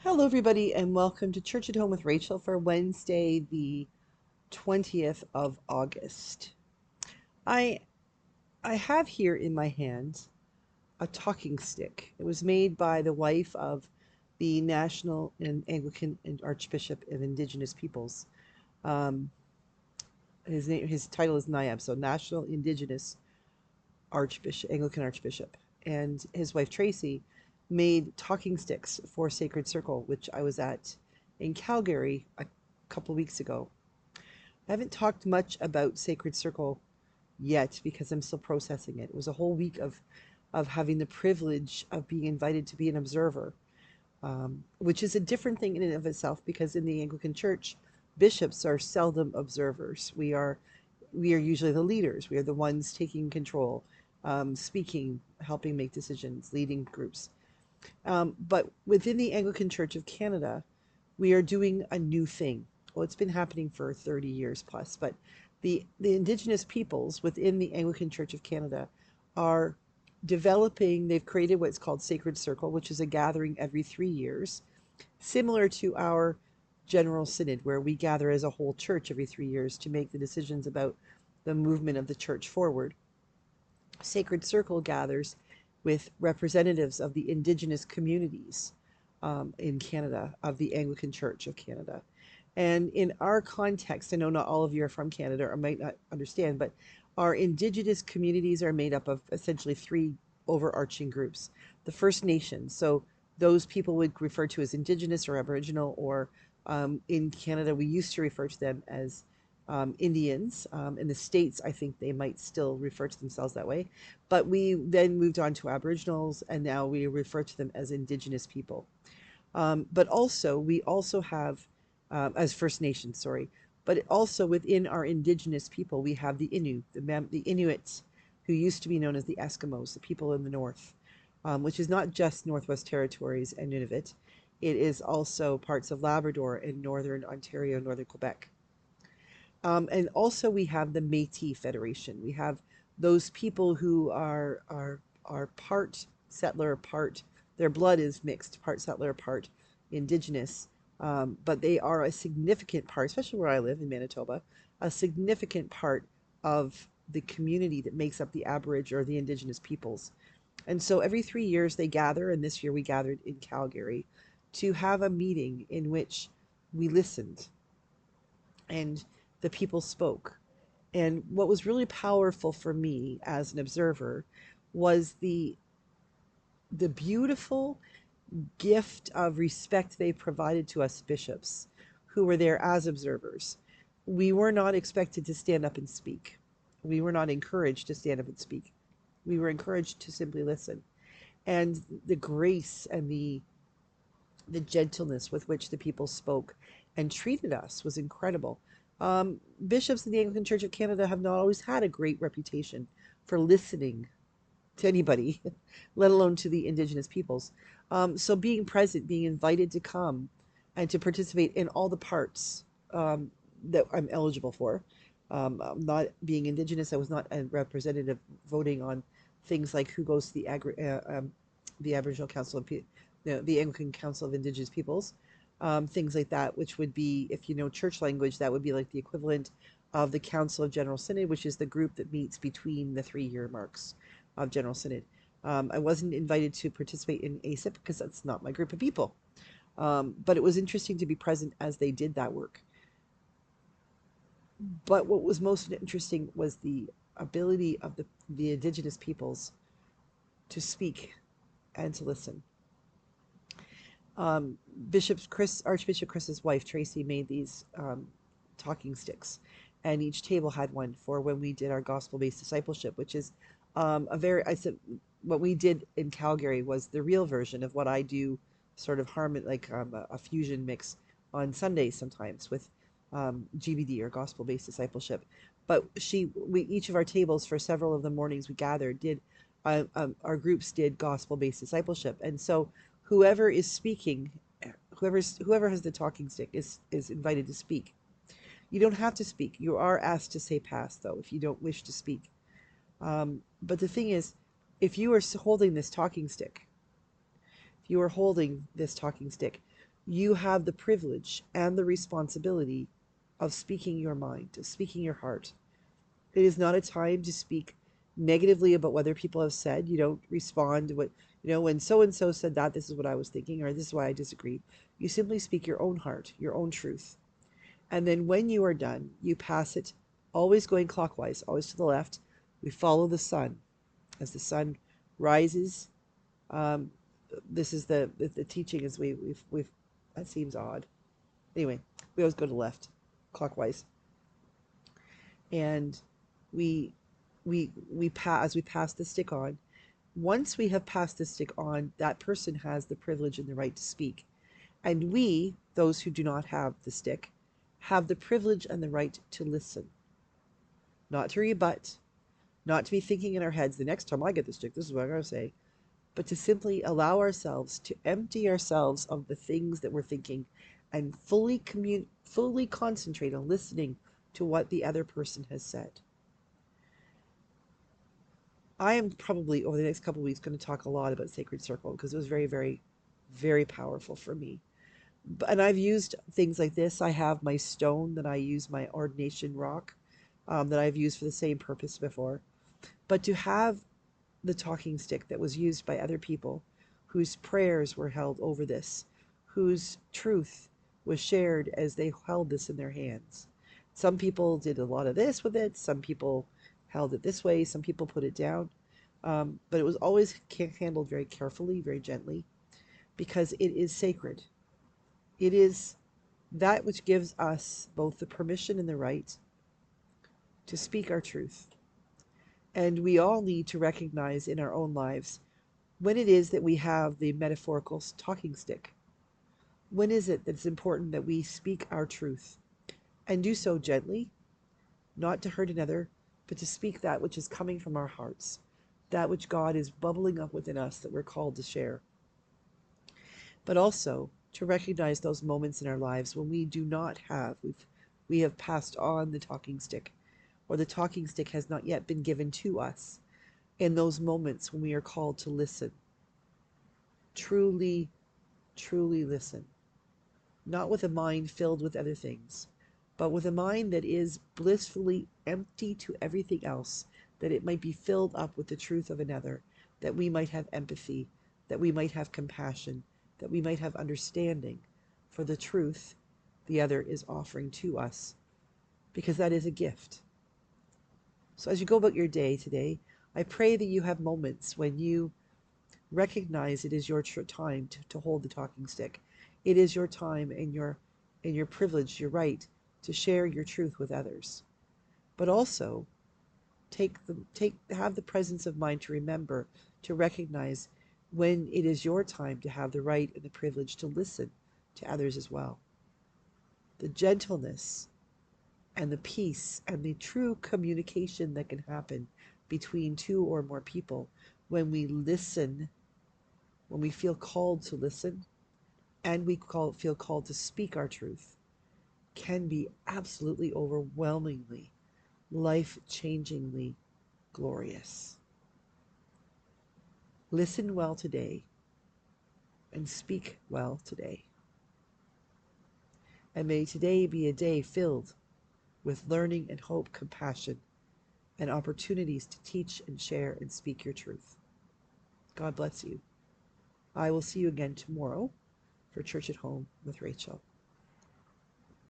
Hello, everybody, and welcome to Church at Home with Rachel for Wednesday, the 20th of August. I I have here in my hand a talking stick. It was made by the wife of the National and Anglican and Archbishop of Indigenous Peoples. Um, his title is NIAB, so National Indigenous Archbishop, Anglican Archbishop, and his wife Tracy made talking sticks for Sacred Circle, which I was at in Calgary a couple weeks ago. I haven't talked much about Sacred Circle yet because I'm still processing it. It was a whole week of having the privilege of being invited to be an observer, which is a different thing in and of itself because in the Anglican Church, bishops are seldom observers. We are usually the leaders. We are the ones taking control, speaking, helping make decisions, leading groups. But within the Anglican Church of Canada, we are doing a new thing. Well, it's been happening for 30 years plus, but the Indigenous peoples within the Anglican Church of Canada are developing, they've created what's called Sacred Circle, which is a gathering every 3 years, similar to our General Synod, where we gather as a whole church every 3 years to make the decisions about the movement of the church forward. Sacred Circle gathers with representatives of the Indigenous communities in Canada, of the Anglican Church of Canada. And in our context, I know not all of you are from Canada or might not understand, but our Indigenous communities are made up of essentially three overarching groups. The First Nations, so those people would refer to as Indigenous or Aboriginal, or in Canada, we used to refer to them as Indians. In the States, I think they might still refer to themselves that way. But we then moved on to Aboriginals, and now we refer to them as Indigenous people. But also, we also have, as First Nations, sorry, but also within our Indigenous people, we have the Innu, the Inuits, who used to be known as the Eskimos, the people in the north, which is not just Northwest Territories and Nunavut. It is also parts of Labrador and northern Ontario, northern Quebec. And also we have the Métis Federation. We have those people who are part settler, part their blood is mixed, part settler, part Indigenous. But they are a significant part, especially where I live in Manitoba, a significant part of the community that makes up the Aboriginal or the Indigenous peoples. And so every 3 years they gather, and this year we gathered in Calgary to have a meeting in which we listened and the people spoke. And what was really powerful for me as an observer was the beautiful gift of respect they provided to us bishops who were there as observers. We were not expected to stand up and speak. We were not encouraged to stand up and speak. We were encouraged to simply listen. And the grace and the gentleness with which the people spoke and treated us was incredible. Bishops in the Anglican Church of Canada have not always had a great reputation for listening to anybody, let alone to the Indigenous peoples. So being present, being invited to come and to participate in all the parts that I'm eligible for. Not being Indigenous, I was not a representative voting on things like who goes to the Aboriginal Council of the Anglican Council of Indigenous Peoples, things like that, which would be, if you know church language, that would be like the equivalent of the Council of General Synod, which is the group that meets between the 3 year marks of General Synod. I wasn't invited to participate in ASIP because that's not my group of people. But it was interesting to be present as they did that work. But what was most interesting was the ability of the Indigenous peoples to speak and to listen. Archbishop Chris's wife Tracy made these talking sticks, and each table had one for when we did our Gospel Based Discipleship, which is I said what we did in Calgary was the real version of what I do, sort of like a fusion mix on Sundays sometimes with GBD or Gospel Based Discipleship. But we each of our tables for several of the mornings we gathered did our groups did Gospel Based Discipleship, and so whoever is speaking, whoever has the talking stick is invited to speak. You don't have to speak. You are asked to say pass, though, if you don't wish to speak. But the thing is, if you are holding this talking stick, you have the privilege and the responsibility of speaking your mind, of speaking your heart. It is not a time to speak negatively about what other people have said. You don't respond to what, when so and so said that, this is what I was thinking, or this is why I disagree. You simply speak your own heart, your own truth. And then when you are done, you pass it, always going clockwise, always to the left. We follow the sun. As the sun rises, um, this is the teaching is we've that seems odd. Anyway, we always go to the left, clockwise. And we as we pass the stick on. Once we have passed the stick on, that person has the privilege and the right to speak. And we, those who do not have the stick, have the privilege and the right to listen, not to rebut, not to be thinking in our heads, the next time I get the stick, this is what I'm going to say, but to simply allow ourselves to empty ourselves of the things that we're thinking and fully concentrate on listening to what the other person has said. I am probably over the next couple of weeks going to talk a lot about Sacred Circle because it was very, very, very powerful for me. And I've used things like this. I have my stone that I use, my ordination rock, that I've used for the same purpose before. But to have the talking stick that was used by other people whose prayers were held over this, whose truth was shared as they held this in their hands. Some people did a lot of this with it. Some people held it this way. Some people put it down. But it was always handled very carefully, very gently, because it is sacred. It is that which gives us both the permission and the right to speak our truth. And we all need to recognize in our own lives when it is that we have the metaphorical talking stick. When is it that it's important that we speak our truth and do so gently, not to hurt another, but to speak that which is coming from our hearts, that which God is bubbling up within us that we're called to share. But also to recognize those moments in our lives when we do not have, we have passed on the talking stick, or the talking stick has not yet been given to us. In those moments when we are called to listen, truly, truly listen, not with a mind filled with other things, but with a mind that is blissfully empty to everything else, that it might be filled up with the truth of another, that we might have empathy, that we might have compassion, that we might have understanding for the truth the other is offering to us, because that is a gift. So as you go about your day today, I pray that you have moments when you recognize it is your time to hold the talking stick. It is your time and your privilege, your right to share your truth with others. But also have the presence of mind to remember, to recognize when it is your time to have the right and the privilege to listen to others as well. The gentleness and the peace and the true communication that can happen between two or more people when we listen, when we feel called to listen, and we feel called to speak our truth, can be absolutely overwhelmingly, life-changingly glorious. Listen well today and speak well today. And may today be a day filled with learning and hope, compassion, and opportunities to teach and share and speak your truth. God bless you. I will see you again tomorrow for Church at Home with Rachel.